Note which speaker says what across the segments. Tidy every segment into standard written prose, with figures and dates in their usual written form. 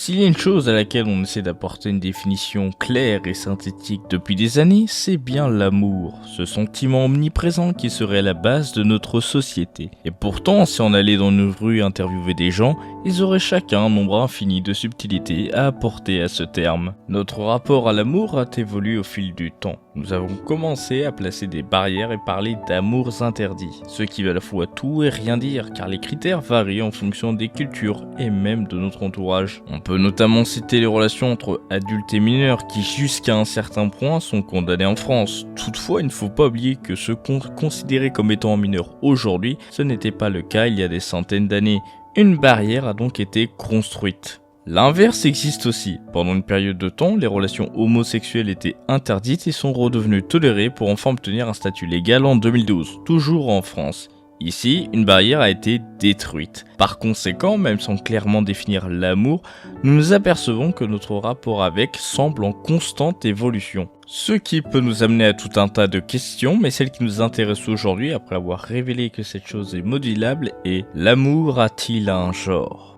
Speaker 1: S'il y a une chose à laquelle on essaie d'apporter une définition claire et synthétique depuis des années, c'est bien l'amour, ce sentiment omniprésent qui serait à la base de notre société. Et pourtant, si on allait dans nos rues interviewer des gens, ils auraient chacun un nombre infini de subtilités à apporter à ce terme. Notre rapport à l'amour a évolué au fil du temps. Nous avons commencé à placer des barrières et parler d'amours interdits, ce qui veut à la fois tout et rien dire, car les critères varient en fonction des cultures et même de notre entourage. On peut notamment citer les relations entre adultes et mineurs qui jusqu'à un certain point sont condamnées en France. Toutefois, il ne faut pas oublier que ceux considérés comme étant mineurs aujourd'hui, ce n'était pas le cas il y a des centaines d'années. Une barrière a donc été construite. L'inverse existe aussi. Pendant une période de temps, les relations homosexuelles étaient interdites et sont redevenues tolérées pour enfin obtenir un statut légal en 2012, toujours en France. Ici, une barrière a été détruite. Par conséquent, même sans clairement définir l'amour, nous nous apercevons que notre rapport avec semble en constante évolution. Ce qui peut nous amener à tout un tas de questions, mais celle qui nous intéresse aujourd'hui, après avoir révélé que cette chose est modulable, est: l'amour a-t-il un genre ?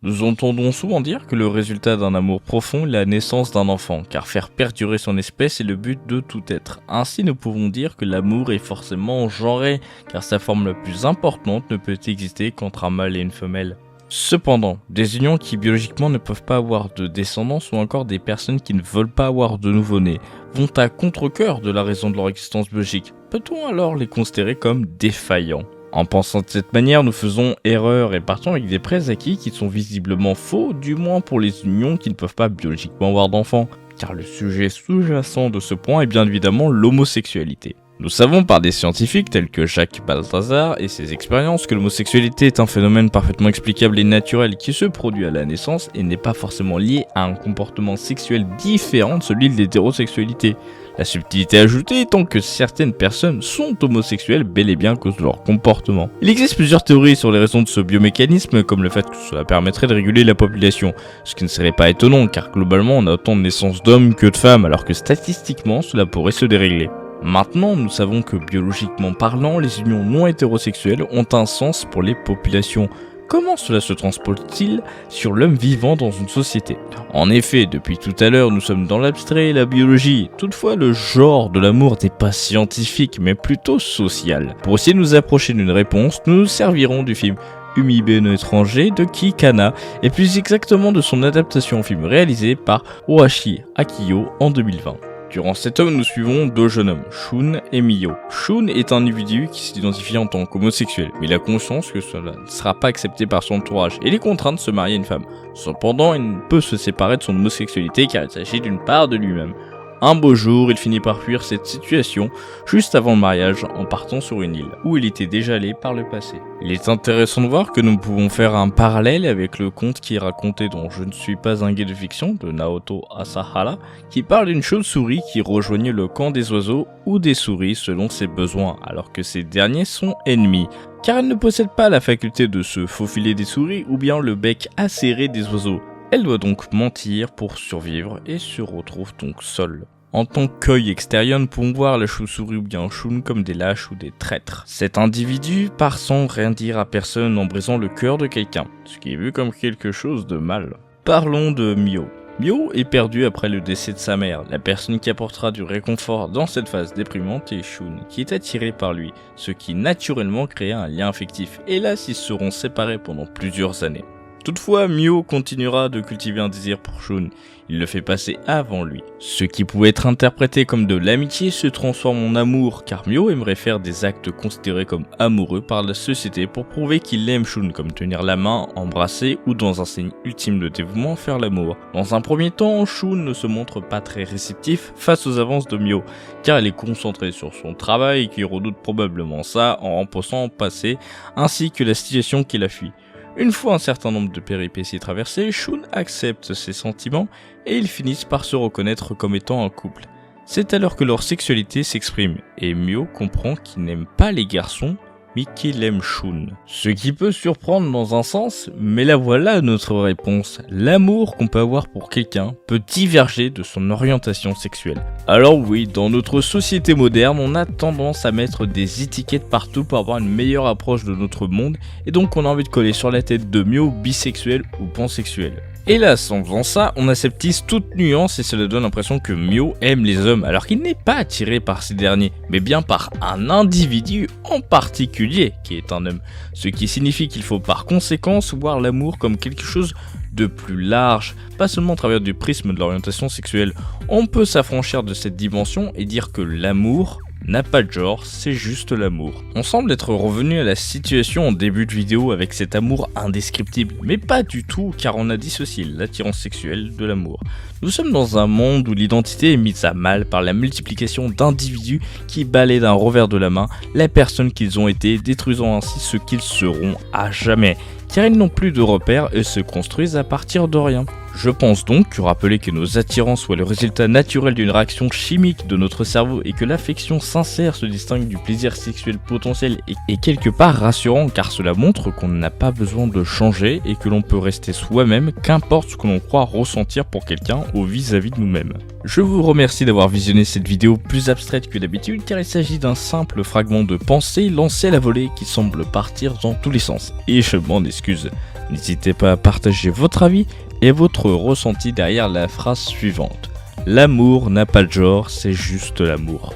Speaker 1: Nous entendons souvent dire que le résultat d'un amour profond est la naissance d'un enfant, car faire perdurer son espèce est le but de tout être. Ainsi, nous pouvons dire que l'amour est forcément genré, car sa forme la plus importante ne peut exister qu'entre un mâle et une femelle. Cependant, des unions qui biologiquement ne peuvent pas avoir de descendance ou encore des personnes qui ne veulent pas avoir de nouveau-nés vont à contre-cœur de la raison de leur existence biologique. Peut-on alors les considérer comme défaillants ? En pensant de cette manière, nous faisons erreur et partons avec des préacquis qui sont visiblement faux, du moins pour les unions qui ne peuvent pas biologiquement avoir d'enfants, car le sujet sous-jacent de ce point est bien évidemment l'homosexualité. Nous savons par des scientifiques tels que Jacques Balthazar et ses expériences que l'homosexualité est un phénomène parfaitement explicable et naturel qui se produit à la naissance et n'est pas forcément lié à un comportement sexuel différent de celui de l'hétérosexualité. La subtilité ajoutée étant que certaines personnes sont homosexuelles bel et bien à cause de leur comportement. Il existe plusieurs théories sur les raisons de ce biomécanisme, comme le fait que cela permettrait de réguler la population, ce qui ne serait pas étonnant car globalement on a autant de naissances d'hommes que de femmes alors que statistiquement cela pourrait se dérégler. Maintenant, nous savons que biologiquement parlant, les unions non hétérosexuelles ont un sens pour les populations. Comment cela se transpose-t-il sur l'homme vivant dans une société ? En effet, depuis tout à l'heure, nous sommes dans l'abstrait et la biologie. Toutefois, le genre de l'amour n'est pas scientifique, mais plutôt social. Pour essayer de nous approcher d'une réponse, nous nous servirons du film Umibeno étranger de Kei Kana, et plus exactement de son adaptation en film réalisé par Ohashi Akiyo en 2020. Durant cet tome, nous suivons deux jeunes hommes, Shun et Mio. Shun est un individu qui s'identifie en tant qu'homosexuel, mais il a conscience que cela ne sera pas accepté par son entourage et il est contraint de se marier à une femme. Cependant, il ne peut se séparer de son homosexualité car il s'agit d'une part de lui-même. Un beau jour, il finit par fuir cette situation juste avant le mariage en partant sur une île où il était déjà allé par le passé. Il est intéressant de voir que nous pouvons faire un parallèle avec le conte qui est raconté dans Je ne suis pas un guide de fiction de Naoto Asahara qui parle d'une chauve-souris qui rejoignait le camp des oiseaux ou des souris selon ses besoins alors que ces derniers sont ennemis car elle ne possède pas la faculté de se faufiler des souris ou bien le bec acéré des oiseaux. Elle doit donc mentir pour survivre et se retrouve donc seule. En tant qu'œil extérieur, nous pouvons voir la chauve-souris ou bien Shun comme des lâches ou des traîtres. Cet individu part sans rien dire à personne en brisant le cœur de quelqu'un, ce qui est vu comme quelque chose de mal. Parlons de Mio. Mio est perdu après le décès de sa mère. La personne qui apportera du réconfort dans cette phase déprimante est Shun, qui est attiré par lui, ce qui naturellement crée un lien affectif. Et là, ils seront séparés pendant plusieurs années. Toutefois, Mio continuera de cultiver un désir pour Shun, il le fait passer avant lui. Ce qui pouvait être interprété comme de l'amitié se transforme en amour, car Mio aimerait faire des actes considérés comme amoureux par la société pour prouver qu'il aime Shun, comme tenir la main, embrasser ou dans un signe ultime de dévouement faire l'amour. Dans un premier temps, Shun ne se montre pas très réceptif face aux avances de Mio, car elle est concentrée sur son travail et qui redoute probablement ça en remplaçant le passé, ainsi que la situation qui la fuit. Une fois un certain nombre de péripéties traversées, Shun accepte ses sentiments et ils finissent par se reconnaître comme étant un couple. C'est alors que leur sexualité s'exprime et Mio comprend qu'il n'aime pas les garçons Mickey Lemchun. Ce qui peut surprendre dans un sens, mais là voilà notre réponse. L'amour qu'on peut avoir pour quelqu'un peut diverger de son orientation sexuelle. Alors oui, dans notre société moderne, on a tendance à mettre des étiquettes partout pour avoir une meilleure approche de notre monde, et donc on a envie de coller sur la tête de Mio bisexuel ou pansexuel. Hélas, en faisant ça, on aseptise toute nuance et cela donne l'impression que Mio aime les hommes alors qu'il n'est pas attiré par ces derniers, mais bien par un individu en particulier qui est un homme. Ce qui signifie qu'il faut par conséquence voir l'amour comme quelque chose de plus large, pas seulement à travers du prisme de l'orientation sexuelle. On peut s'affranchir de cette dimension et dire que l'amour n'a pas de genre, c'est juste l'amour. On semble être revenu à la situation en début de vidéo avec cet amour indescriptible, mais pas du tout car on a dissocié l'attirance sexuelle de l'amour. Nous sommes dans un monde où l'identité est mise à mal par la multiplication d'individus qui balayent d'un revers de la main la personne qu'ils ont été, détruisant ainsi ce qu'ils seront à jamais, car ils n'ont plus de repères et se construisent à partir de rien. Je pense donc que rappeler que nos attirances soient le résultat naturel d'une réaction chimique de notre cerveau et que l'affection sincère se distingue du plaisir sexuel potentiel est quelque part rassurant car cela montre qu'on n'a pas besoin de changer et que l'on peut rester soi-même qu'importe ce que l'on croit ressentir pour quelqu'un ou vis-à-vis de nous-mêmes. Je vous remercie d'avoir visionné cette vidéo plus abstraite que d'habitude car il s'agit d'un simple fragment de pensée lancé à la volée qui semble partir dans tous les sens et je m'en excuse. N'hésitez pas à partager votre avis et votre ressenti derrière la phrase suivante. L'amour n'a pas de genre, c'est juste l'amour.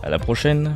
Speaker 1: À la prochaine.